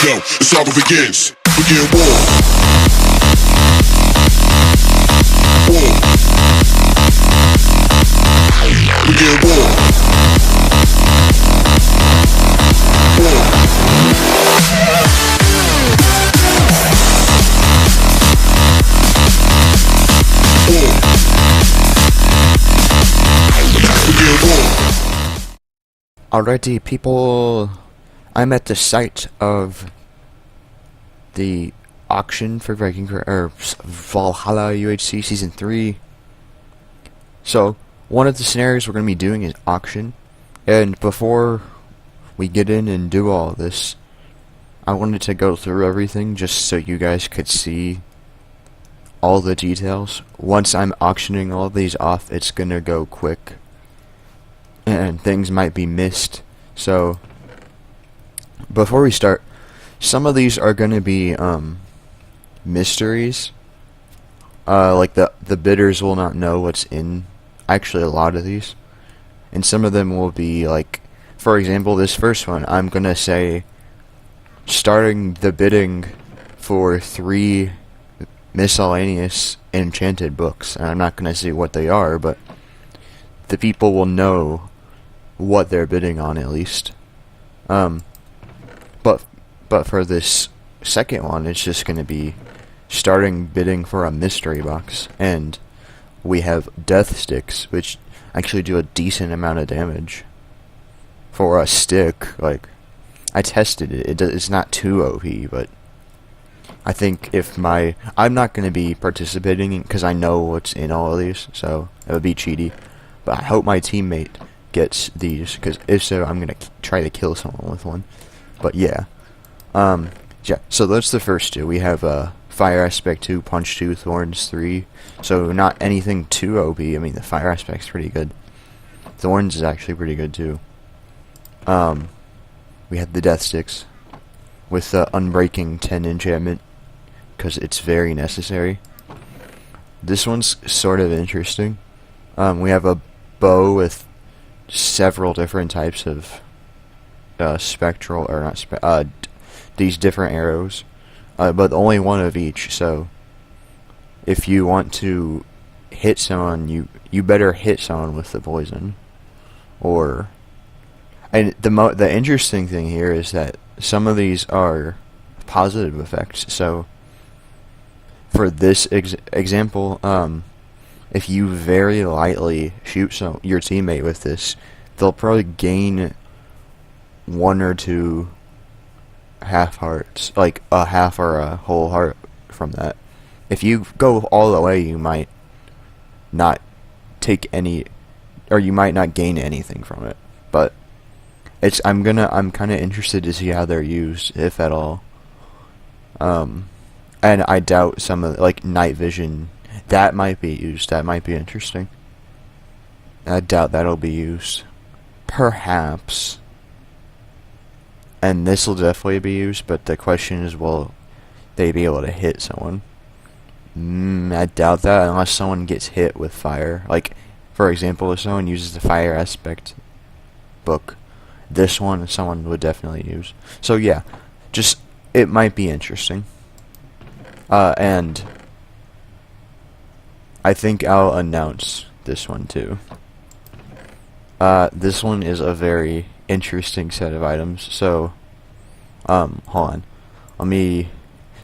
Yo, it's how it begins. Begin war. War. Begin war. War. War. Begin war. Alrighty, people, I'm at the site of the auction for Valhalla UHC Season 3. So, one of the scenarios we're going to be doing is auction, and before we get in and do all this, I wanted to go through everything just so you guys could see all the details. Once I'm auctioning all these off, it's going to go quick, and things might be missed. So before we start, some of these are going to be mysteries. Like the bidders will not know what's in actually a lot of these, and some of them will be like, for example, this first one, I'm going to say starting the bidding for 3 miscellaneous enchanted books, and I'm not going to say what they are, but the people will know what they're bidding on at least. But for this second one, it's just going to be starting bidding for a mystery box, and we have death sticks, which actually do a decent amount of damage for a stick. Like, I tested it; it's not too OP, but I think if I'm not going to be participating because I know what's in all of these, so it would be cheaty. But I hope my teammate gets these, because if so, I'm going to try to kill someone with one. But yeah. Yeah, so that's the first two. We have Fire Aspect 2, Punch 2, Thorns 3. So not anything too OP. I mean, the Fire Aspect's pretty good. Thorns is actually pretty good too. We have the Death Sticks with the Unbreaking 10 enchantment, because it's very necessary. This one's sort of interesting. We have a bow with several different types of spectral, or not these different arrows, but only one of each. So if you want to hit someone, you better hit someone with the poison. And the interesting thing here is that some of these are positive effects. So for this example, if you very lightly shoot your teammate with this, they'll probably gain 1 or 2 half hearts, like a half or a whole heart from that. If you go all the way, you might not take any, or you might not gain anything from it. But I'm kind of interested to see how they're used, if at all. And I doubt some of, like, night vision, that might be used. That might be interesting. I doubt that'll be used. Perhaps. And this will definitely be used, but the question is, will they be able to hit someone? I doubt that, unless someone gets hit with fire. Like, for example, if someone uses the Fire Aspect book, this one someone would definitely use. So yeah, just, it might be interesting. And I think I'll announce this one too. This one is a very interesting set of items. So, hold on.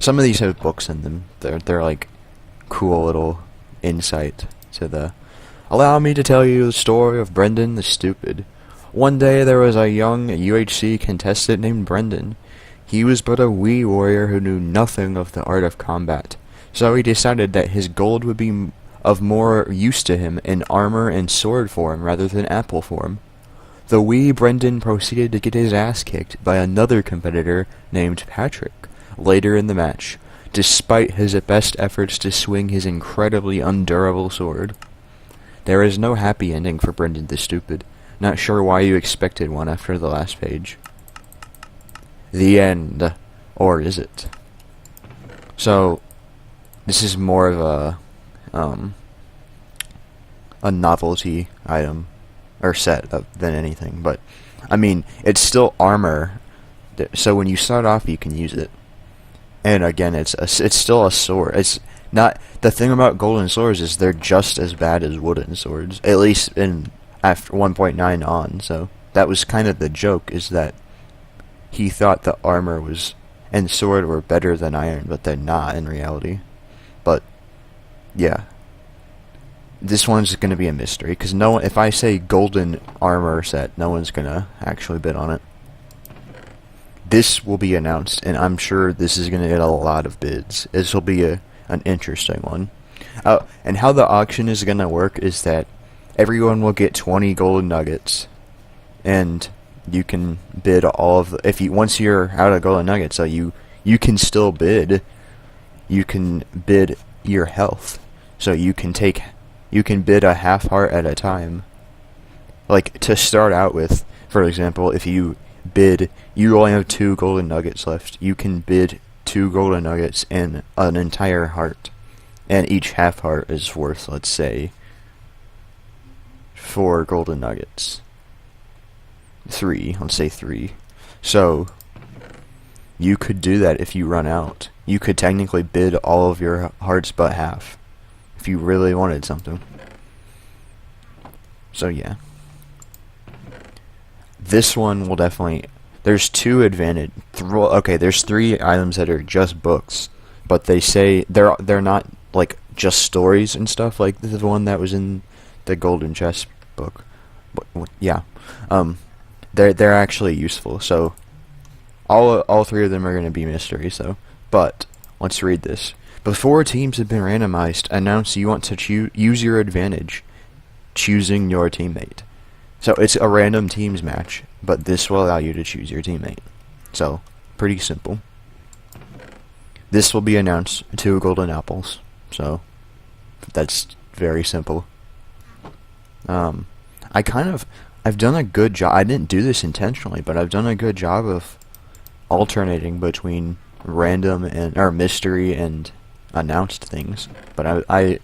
Some of these have books in them. They're like cool little insight to the. Allow me to tell you the story of Brendan the Stupid. One day there was a young UHC contestant named Brendan. He was but a wee warrior who knew nothing of the art of combat. So he decided that his gold would be of more use to him in armor and sword form rather than apple form. The wee Brendan proceeded to get his ass kicked by another competitor named Patrick later in the match, despite his best efforts to swing his incredibly undurable sword. There is no happy ending for Brendan the Stupid. Not sure why you expected one after the last page. The end. Or is it? So, this is more of a novelty item, or set than anything, but, I mean, it's still armor, So when you start off, you can use it. And again, it's still a sword. It's not the thing about golden swords is they're just as bad as wooden swords. At least in after 1.9 on. So that was kind of the joke, is that he thought the armor was and sword were better than iron, but they're not in reality. But yeah, this one's gonna be a mystery because no one. If I say golden armor set, no one's gonna actually bid on it. This will be announced, and I'm sure this is going to get a lot of bids. This will be an interesting one. And how the auction is going to work is that everyone will get 20 golden nuggets, and you can bid all of the, once you're out of golden nuggets, so you can still bid. You can bid your health, so you can bid a half heart at a time. Like to start out with, for example, if you only have 2 golden nuggets left, you can bid 2 golden nuggets and an entire heart, and each half heart is worth, let's say, 4 golden nuggets. 3, let's say 3. So you could do that if you run out. You could technically bid all of your hearts but half if you really wanted something. So yeah. This one will definitely. There's 2 advantage. Okay, there's 3 items that are just books, but they say they're not like just stories and stuff like the one that was in the golden chest book. Yeah, they're actually useful. So all 3 of them are going to be mysteries. So, but let's read this. Before teams have been randomized, announce you want to use your advantage, choosing your teammate. So it's a random teams match, but this will allow you to choose your teammate. So, pretty simple. This will be announced 2 golden apples. So, that's very simple. I've done a good job. I didn't do this intentionally, but I've done a good job of alternating between random or mystery and announced things. But I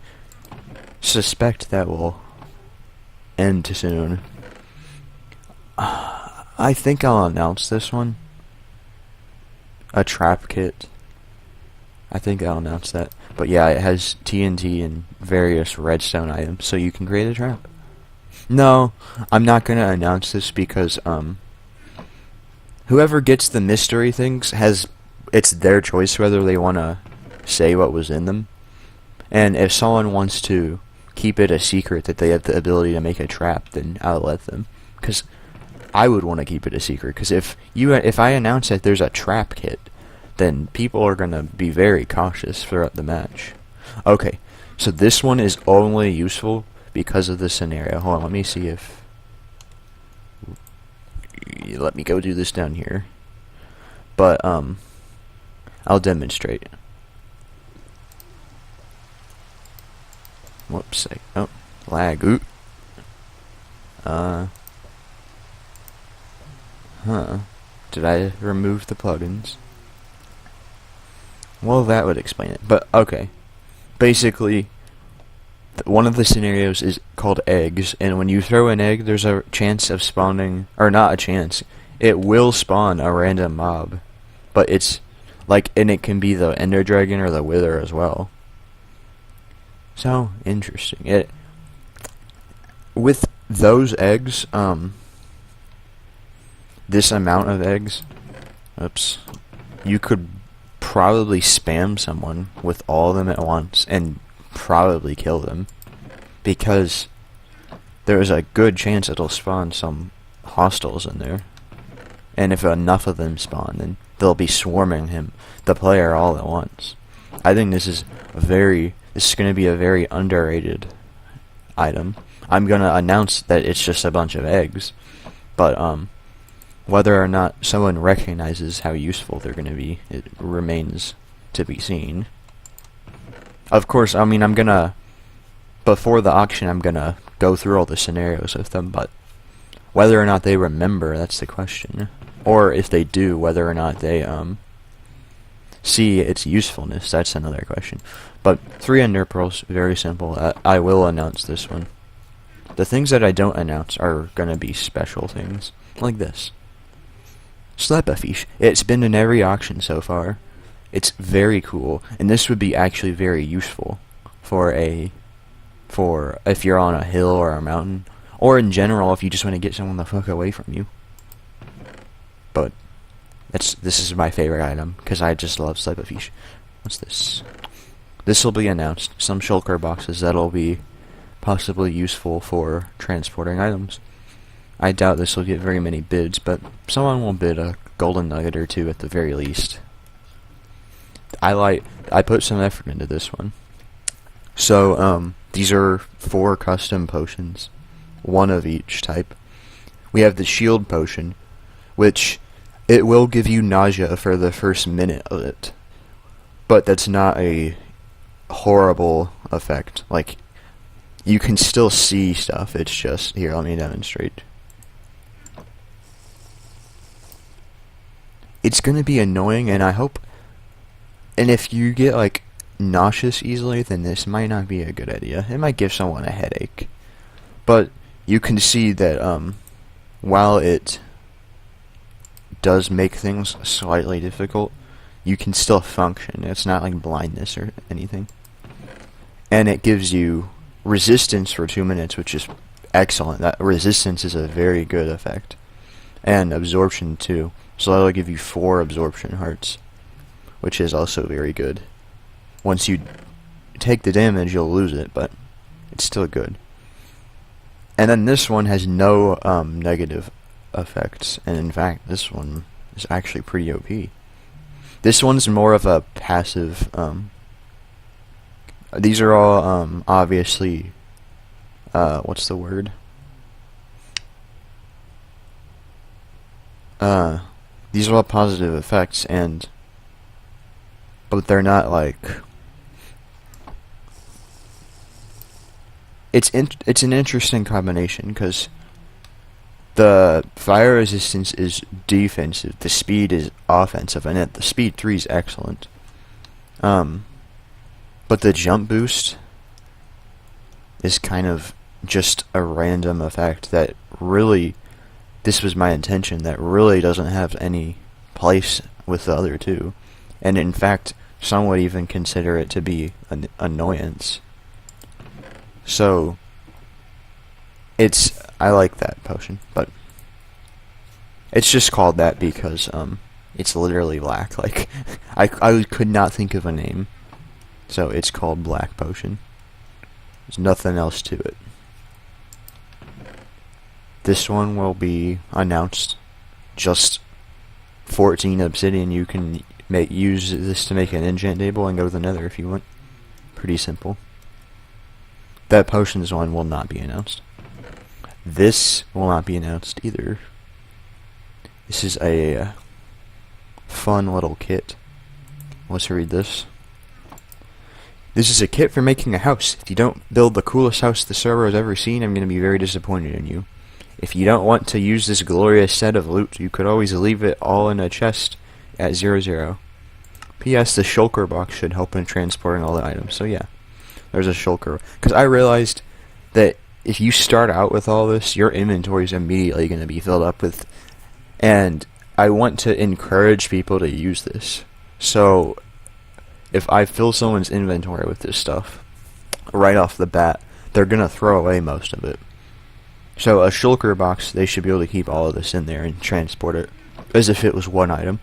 suspect that will end soon. I think I'll announce this one. A trap kit. I think I'll announce that. But yeah, it has TNT and various redstone items, so you can create a trap. No, I'm not gonna announce this because whoever gets the mystery things it's their choice whether they wanna say what was in them. And if someone wants to keep it a secret that they have the ability to make a trap, then I'll let them. Because I would want to keep it a secret, because if I announce that there's a trap kit, then people are going to be very cautious throughout the match. Okay, so this one is only useful because of the scenario. Hold on, let me see if... Let me go do this down here. But, I'll demonstrate. Whoops, oh, lag, oop. Did I remove the plugins? Well, that would explain it. But, okay. Basically, one of the scenarios is called eggs, and when you throw an egg, there's a chance of spawning, or not a chance, it will spawn a random mob. But it's, like, and it can be the Ender Dragon or the Wither as well. So, interesting. With those eggs, this amount of eggs, oops, you could probably spam someone with all of them at once and probably kill them, because there is a good chance it'll spawn some hostiles in there, and if enough of them spawn, then they'll be swarming the player all at once. I think this is going to be a very underrated item. I'm going to announce that it's just a bunch of eggs, but whether or not someone recognizes how useful they're going to be, it remains to be seen. Of course, I mean, before the auction, I'm going to go through all the scenarios with them, but whether or not they remember, that's the question. Or if they do, whether or not they see its usefulness, that's another question. But 3 Ender Pearls, very simple. I will announce this one. The things that I don't announce are going to be special things, like this. Slapperfish. It's been in every auction so far. It's very cool, and this would be actually very useful for if you're on a hill or a mountain, or in general if you just want to get someone the fuck away from you. But this is my favorite item because I just love Slapperfish. What's this? This will be announced. Some shulker boxes that'll be possibly useful for transporting items. I doubt this will get very many bids, but someone will bid a golden nugget or two at the very least. I put some effort into this one. So, these are 4 custom potions, 1 of each type. We have the shield potion, which it will give you nausea for the first minute of it, but that's not a horrible effect. Like, you can still see stuff. It's just, here, let me demonstrate. It's gonna be annoying, and I hope, and if you get like nauseous easily, then this might not be a good idea. It might give someone a headache. But you can see that while it does make things slightly difficult, you can still function. It's not like blindness or anything. And it gives you resistance for 2 minutes, which is excellent. That resistance is a very good effect. And absorption too. So that'll give you 4 absorption hearts, which is also very good. Once you take the damage, you'll lose it, but it's still good. And then this one has no negative effects, and in fact, this one is actually pretty OP. This one's more of a passive. These are all obviously. What's the word? These are all positive effects, but they're not like. It's an interesting combination because the fire resistance is defensive, the speed is offensive, and the speed 3 is excellent. But the jump boost is kind of just a random effect that really, this was my intention, that really doesn't have any place with the other 2. And in fact, some would even consider it to be an annoyance. So, I like that potion, but it's just called that because, it's literally black. Like, I could not think of a name, so it's called Black Potion. There's nothing else to it. This one will be announced. Just 14 obsidian. You can use this to make an enchant table and go to the nether if you want. Pretty simple. That potions one will not be announced. This will not be announced either. This is a fun little kit. Let's read this. This is a kit for making a house. If you don't build the coolest house the server has ever seen, I'm going to be very disappointed in you. If you don't want to use this glorious set of loot, you could always leave it all in a chest at 00. P.S. The shulker box should help in transporting all the items. So yeah, there's a shulker. Because I realized that if you start out with all this, your inventory is immediately going to be filled up with... And I want to encourage people to use this. So if I fill someone's inventory with this stuff right off the bat, they're going to throw away most of it. So a shulker box, they should be able to keep all of this in there and transport it as if it was one item.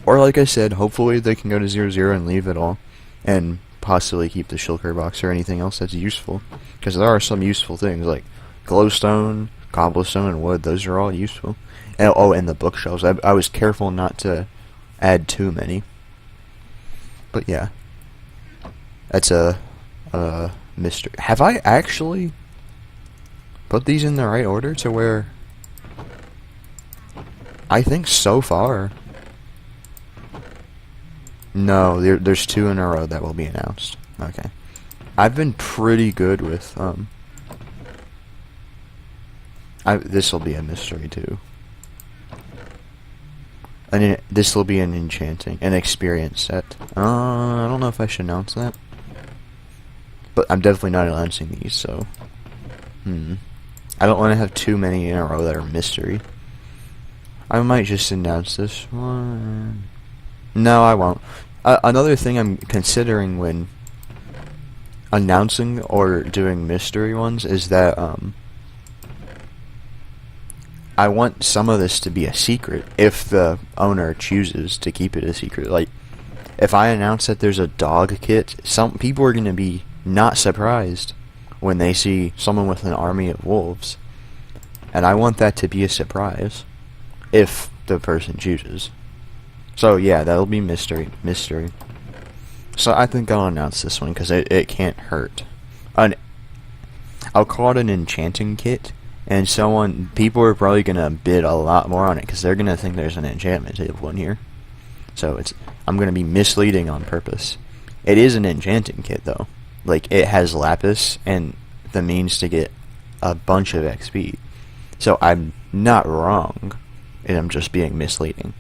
Or like I said, hopefully they can go to 00 and leave it all and possibly keep the shulker box or anything else that's useful. Because there are some useful things like glowstone, cobblestone, and wood. Those are all useful. And, and the bookshelves. I was careful not to add too many. But yeah. That's a mystery. Have I actually put these in the right order to where... I think so far. No, there's 2 in a row that will be announced. Okay. I've been pretty good with, this will be a mystery too. And this will be an experience set. I don't know if I should announce that. But I'm definitely not announcing these, so... I don't want to have too many in a row that are mystery. I might just announce this one. No, I won't. Another thing I'm considering when announcing or doing mystery ones is that I want some of this to be a secret if the owner chooses to keep it a secret. Like, if I announce that there's a dog kit, some people are going to be not surprised when they see someone with an army of wolves. And I want that to be a surprise if the person chooses. So yeah, that'll be mystery. So I think I'll announce this one because it can't hurt. I'll call it an enchanting kit, and people are probably gonna bid a lot more on it because they're gonna think there's an enchantment table in here. So I'm gonna be misleading on purpose. It is an enchanting kit though. Like, it has lapis and the means to get a bunch of XP. So I'm not wrong, and I'm just being misleading.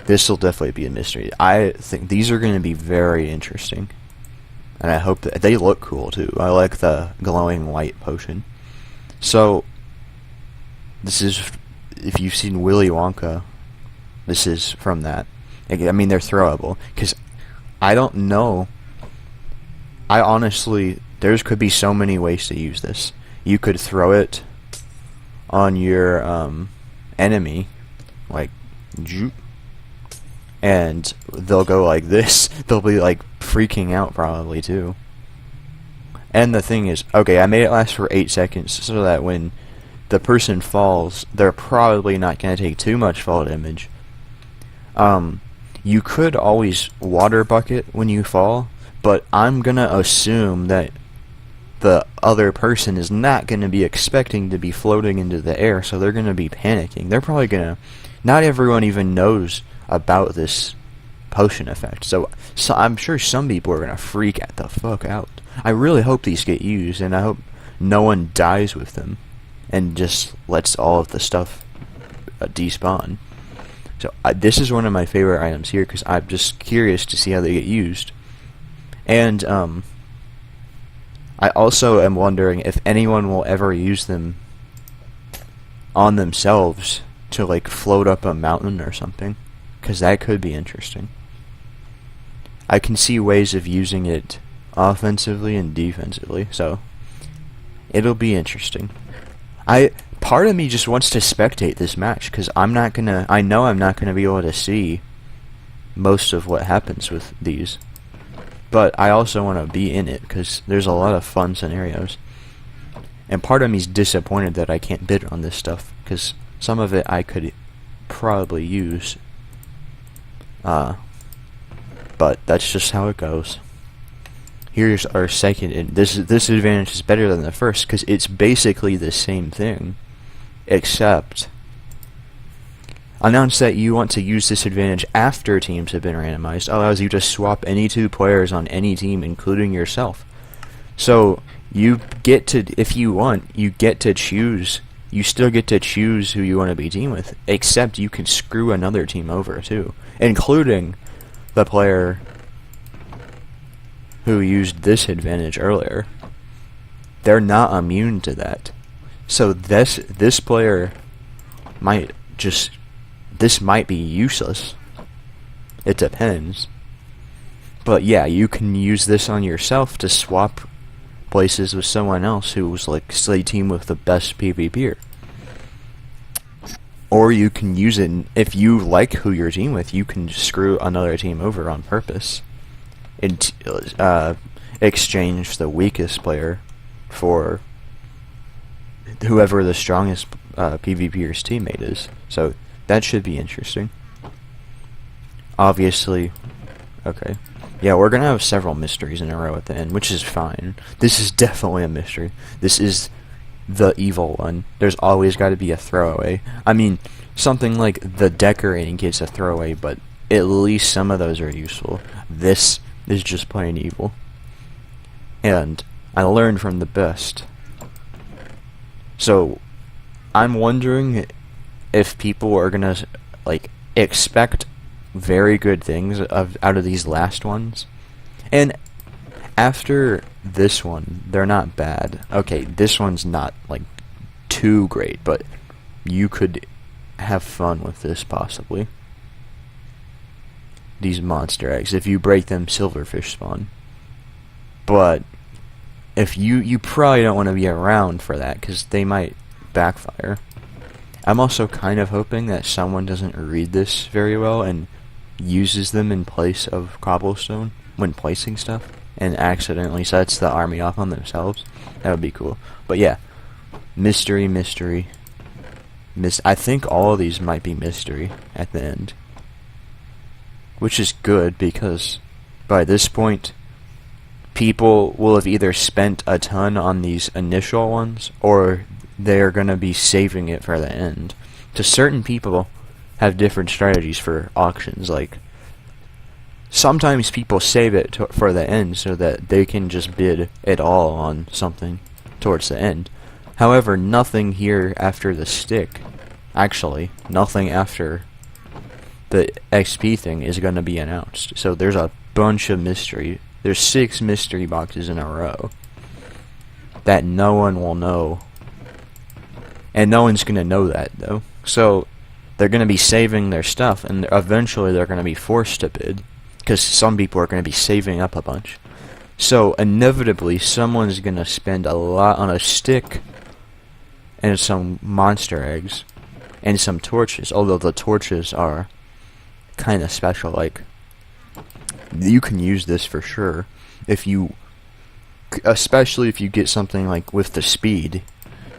This will definitely be a mystery. I think these are going to be very interesting. And I hope that they look cool too. I like the glowing white potion. So, this is, if you've seen Willy Wonka, this is from that. I mean, they're throwable. Because I don't know. I honestly, there could be so many ways to use this. You could throw it on your enemy, like, and they'll go like this. They'll be like freaking out probably too. And the thing is, okay, I made it last for 8 seconds so that when the person falls, they're probably not going to take too much fall damage. You could always water bucket when you fall, but I'm going to assume that the other person is not going to be expecting to be floating into the air, so they're going to be panicking. They're probably going to... Not everyone even knows about this potion effect, so I'm sure some people are going to freak the fuck out. I really hope these get used, and I hope no one dies with them and just lets all of the stuff despawn. So this is one of my favorite items here, because I'm just curious to see how they get used. And I also am wondering if anyone will ever use them on themselves to like float up a mountain or something, because that could be interesting. I can see ways of using it offensively and defensively, so it'll be interesting. Part of me just wants to spectate this match, because I know I'm not gonna be able to see most of what happens with these. But I also want to be in it, because there's a lot of fun scenarios. And part of me's disappointed that I can't bid on this stuff, because some of it I could probably use. But that's just how it goes. Here's our second, and this advantage is better than the first, because it's basically the same thing, except announce that you want to use this advantage after teams have been randomized. Allows you to swap any two players on any team, including yourself. So you get to, if you want, you get to choose. You still get to choose who you want to be teamed with, except you can screw another team over too, including the player who used this advantage earlier. They're not immune to that. So this player might just... This might be useless. It depends. But yeah, you can use this on yourself to swap places with someone else who was like, say, team with the best PvPer. Or you can use it, if you like who you're team with, you can screw another team over on purpose. And exchange the weakest player for whoever the strongest PvPer's teammate is. So that should be interesting. Obviously, okay. Yeah, we're gonna have several mysteries in a row at the end, which is fine. This is definitely a mystery. This is the evil one. There's always got to be a throwaway. I mean, something like the decorating kit's a throwaway, but at least some of those are useful. This is just plain evil. And I learned from the best. So, I'm wondering if people are gonna like expect very good things out of these last ones, and after this one, they're not bad. Okay, this one's not like too great, but you could have fun with this, possibly. These monster eggs. If you break them, silverfish spawn. But if you probably don't want to be around for that, because they might backfire. I'm also kind of hoping that someone doesn't read this very well and uses them in place of cobblestone when placing stuff, and accidentally sets the army off on themselves. That would be cool. But yeah, mystery. I think all of these might be mystery at the end, which is good, because by this point, people will have either spent a ton on these initial ones, or they're going to be saving it for the end. To certain people have different strategies for auctions. Like, sometimes people save it for the end so that they can just bid it all on something towards the end. However, nothing here after the stick, actually, nothing after the XP thing is going to be announced. So there's a bunch of mystery. There's 6 mystery boxes in a row that no one will know. And no one's going to know that, though. So they're going to be saving their stuff, and eventually they're going to be forced to bid, because some people are going to be saving up a bunch. So inevitably, someone's going to spend a lot on a stick and some monster eggs and some torches, although the torches are kind of special. Like, you can use this for sure if you, especially if you get something like with the speed,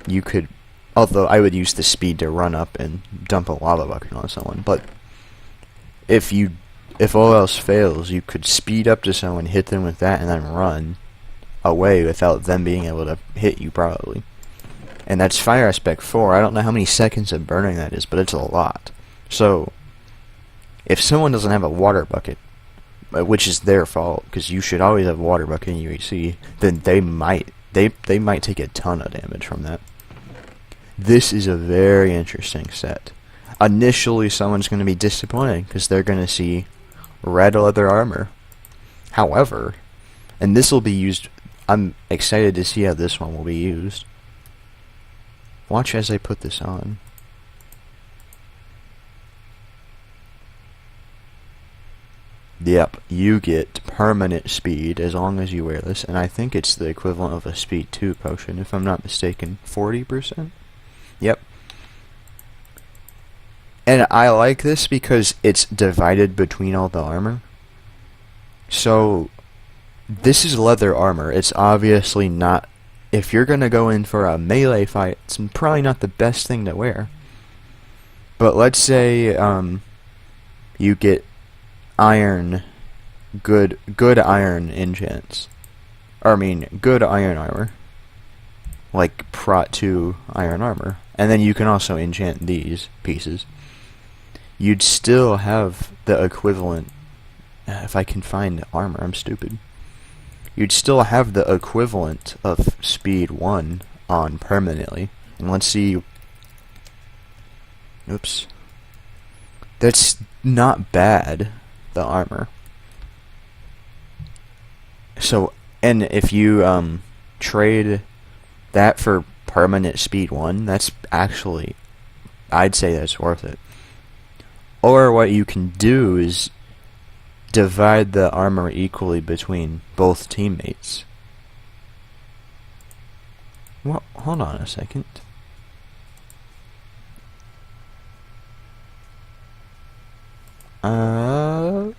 you could, although I would use the speed to run up and dump a lava bucket on someone, but if all else fails, you could speed up to someone, hit them with that, and then run away without them being able to hit you, probably. And that's fire aspect 4. I don't know how many seconds of burning that is, but it's a lot. So if someone doesn't have a water bucket, which is their fault, because you should always have a water bucket in UHC, then they might take a ton of damage from that. This is a very interesting set. Initially, someone's going to be disappointed because they're going to see red leather armor. However, and this will be used, I'm excited to see how this one will be used. Watch as I put this on. Yep, you get permanent speed as long as you wear this, and I think it's the equivalent of a speed 2 potion, if I'm not mistaken. 40%? Yep. And I like this because it's divided between all the armor. So, this is leather armor. It's obviously not, if you're gonna go in for a melee fight, it's probably not the best thing to wear. But let's say, you get iron, good iron enchants. Or, I mean, good iron armor. Like Prot 2 iron armor. And then you can also enchant these pieces. You'd still have the equivalent, if I can find armor, I'm stupid. You'd still have the equivalent of speed 1 on permanently. And let's see, oops. That's not bad, the armor. So, and if you trade that for permanent speed 1, that's actually, I'd say that's worth it. Or what you can do is divide the armor equally between both teammates. Well, hold on a second. I'm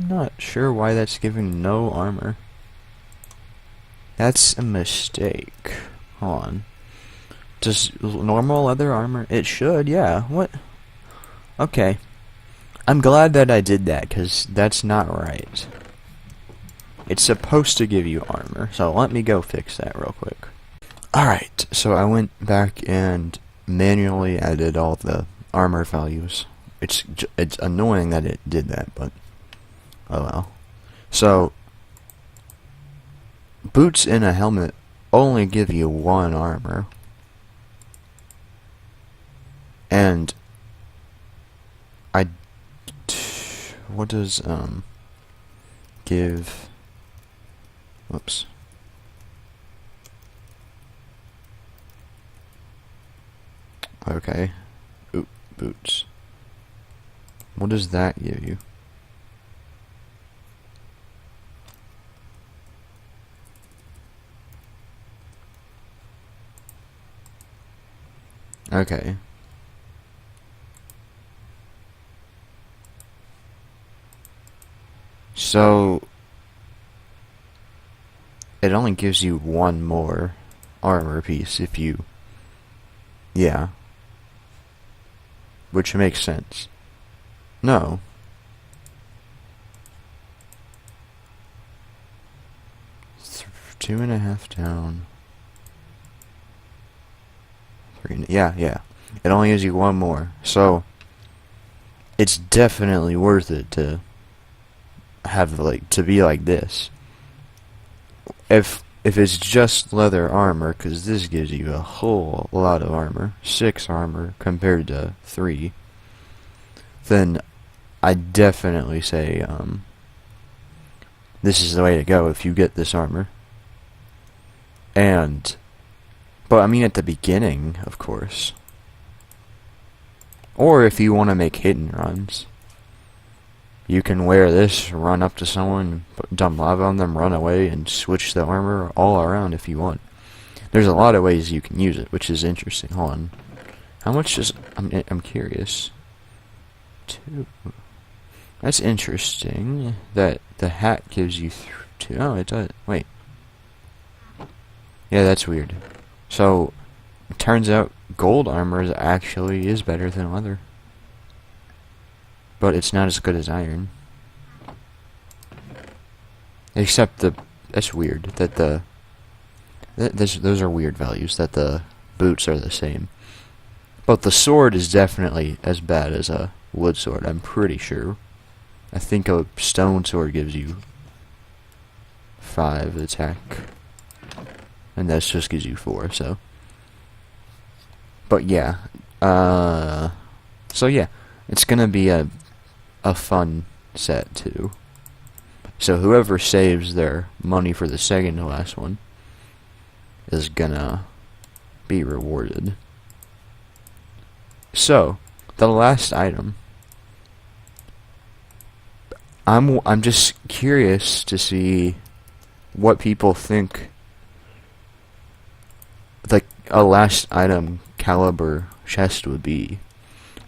not sure why that's giving no armor. That's a mistake. Hold on. Does normal leather armor? It should, yeah. What? Okay. I'm glad that I did that, because that's not right. It's supposed to give you armor, so let me go fix that real quick. Alright, so I went back and manually added all the armor values. It's annoying that it did that, but oh well. So, boots and a helmet only give you 1 armor. And what does give, whoops. Okay. Oop, boots. What does that give you? Okay. So it only gives you one more armor piece if you... Yeah. Which makes sense. No. Two and a half down. Three, yeah. It only gives you one more. So it's definitely worth it to have to be like this. If it's just leather armor, because this gives you a whole lot of armor, 6 armor compared to 3, then I definitely say this is the way to go if you get this armor. But I mean at the beginning, of course. Or if you want to make hidden runs. You can wear this, run up to someone, dump lava on them, run away, and switch the armor all around if you want. There's a lot of ways you can use it, which is interesting. Hold on. How much does... I'm curious. 2. That's interesting that the hat gives you 2. Oh, it does. Wait. Yeah, that's weird. So, it turns out gold armor actually is better than leather. But it's not as good as iron. Except that's weird that those are weird values, that the boots are the same. But the sword is definitely as bad as a wood sword, I'm pretty sure. I think a stone sword gives you 5 attack. And that just gives you 4, so. But yeah. So yeah. It's gonna be a fun set too. So whoever saves their money for the second to last one is gonna be rewarded. So, the last item. I'm just curious to see what people think like a last item caliber chest would be.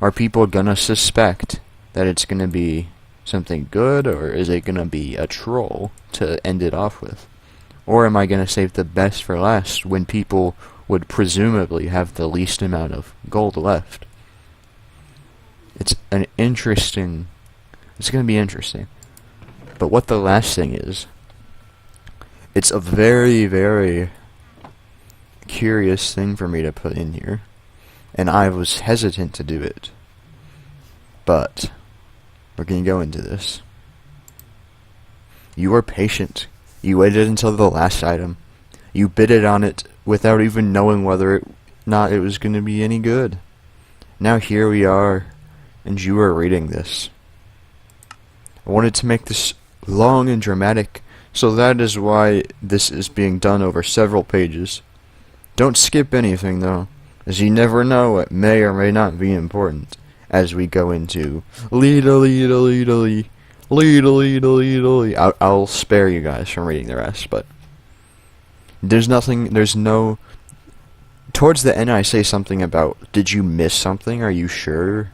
Are people gonna suspect that it's gonna be something good, or is it gonna be a troll to end it off with? Or am I gonna save the best for last when people would presumably have the least amount of gold left? It's gonna be interesting. But what the last thing is, it's a very, very curious thing for me to put in here, and I was hesitant to do it. But we're going to go into this. You were patient. You waited until the last item. You bidded on it without even knowing whether it was going to be any good. Now here we are, and you are reading this. I wanted to make this long and dramatic, so that is why this is being done over several pages. Don't skip anything, though, as you never know what may or may not be important as we go into I'll spare you guys from reading the rest, but there's no... Towards the end I say something about, did you miss something? Are you sure?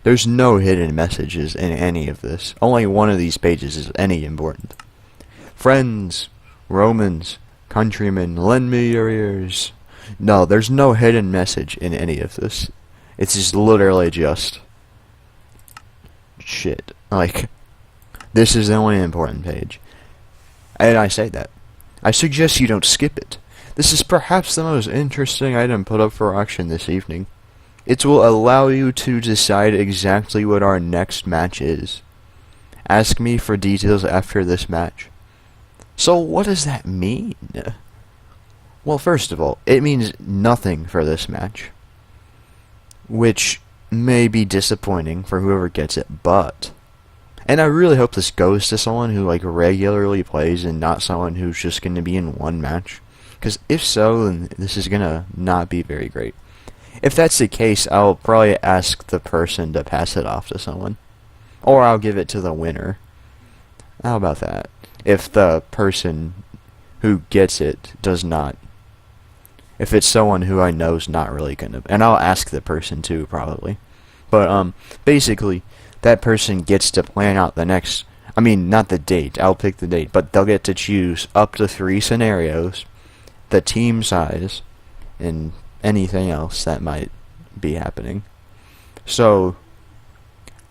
There's no hidden messages in any of this. Only one of these pages is any important. Friends, Romans, countrymen, lend me your ears. No, there's no hidden message in any of this. It's just literally just shit. Like, this is the only important page. And I say that. I suggest you don't skip it. This is perhaps the most interesting item put up for auction this evening. It will allow you to decide exactly what our next match is. Ask me for details after this match. So what does that mean? Well, first of all, it means nothing for this match, which may be disappointing for whoever gets it, but... And I really hope this goes to someone who, like, regularly plays and not someone who's just going to be in one match. Because if so, then this is going to not be very great. if that's the case, I'll probably ask the person to pass it off to someone. Or I'll give it to the winner. How about that? If the person who gets it does not... If it's someone who I know's not really gonna... And I'll ask the person too, probably. But, basically, that person gets to plan out the next... I mean, not the date. I'll pick the date. But they'll get to choose up to 3 scenarios, the team size, and anything else that might be happening. So,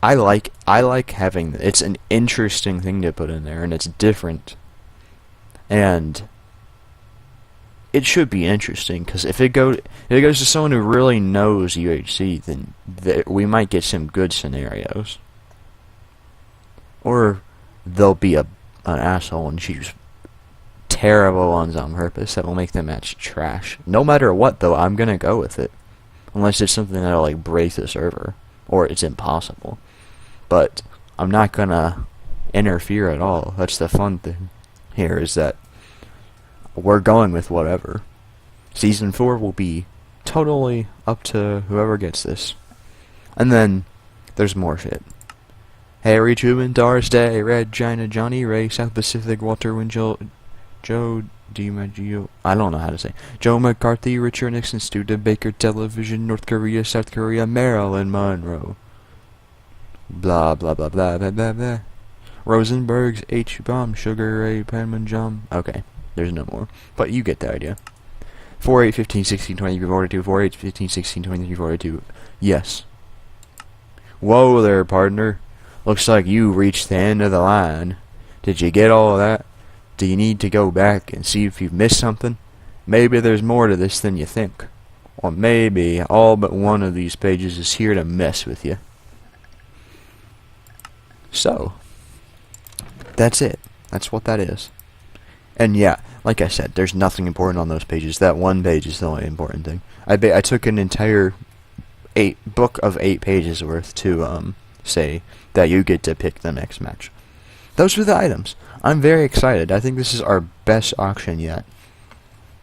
I like having... It's an interesting thing to put in there, and it's different. And it should be interesting, because if it goes to someone who really knows UHC, then we might get some good scenarios. Or they'll be an asshole and choose terrible ones on purpose that will make the match trash. No matter what, though, I'm gonna go with it. Unless it's something that'll, like, break the server. Or it's impossible. But I'm not gonna interfere at all. That's the fun thing here, is that we're going with whatever. Season 4 will be totally up to whoever gets this. And then there's more shit. Harry Truman, Doris Day, Red China, Johnny Ray, South Pacific, Walter Winchell, Joe DiMaggio, I don't know how to say. Joe McCarthy, Richard Nixon, Studebaker Television, North Korea, South Korea, Marilyn Monroe. Blah, blah, blah, blah, blah, blah, blah. Rosenberg's H-Bomb, Sugar Ray, Panmunjom. Okay, there's no more. But you get the idea. 4, 8, 15, 16, 23, 42, 4, 8, 15, 16, 23, 42. Yes. Whoa there, partner. Looks like you reached the end of the line. Did you get all of that? Do you need to go back and see if you've missed something? Maybe there's more to this than you think. Or maybe all but one of these pages is here to mess with you. So, that's it. That's what that is. And yeah, like I said, there's nothing important on those pages. That one page is the only important thing. I took an entire book of 8 pages worth to say that you get to pick the next match. Those were the items. I'm very excited. I think this is our best auction yet,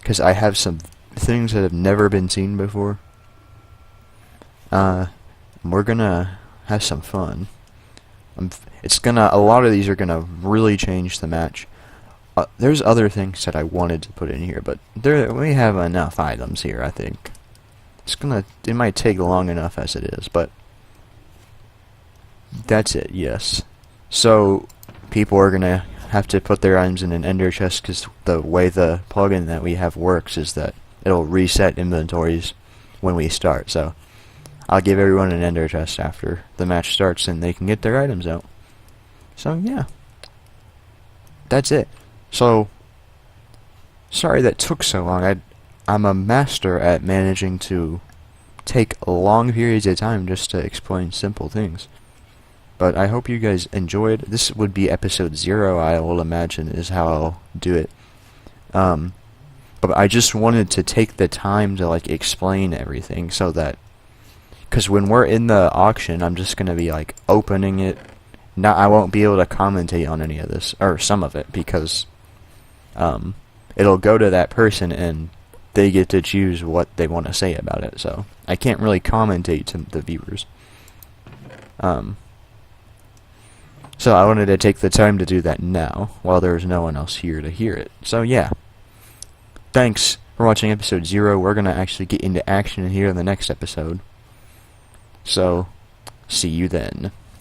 because I have some things that have never been seen before. We're gonna have some fun. A lot of these are gonna really change the match. There's other things that I wanted to put in here, but we have enough items here, I think. It might take long enough as it is, but that's it, yes. So, people are gonna have to put their items in an ender chest, because the way the plugin that we have works is that it'll reset inventories when we start. So, I'll give everyone an ender chest after the match starts, and they can get their items out. So, yeah. That's it. So, sorry that took so long. I'm a master at managing to take long periods of time just to explain simple things. But I hope you guys enjoyed. This would be episode 0, I will imagine, is how I'll do it. But I just wanted to take the time to, like, explain everything so that... Because when we're in the auction, I'm just going to be, like, opening it. I won't be able to commentate on any of this, or some of it, because it'll go to that person and they get to choose what they want to say about it. So I can't really commentate to the viewers. So I wanted to take the time to do that now, while there's no one else here to hear it. So yeah. Thanks for watching episode 0. We're going to actually get into action here in the next episode. So, see you then.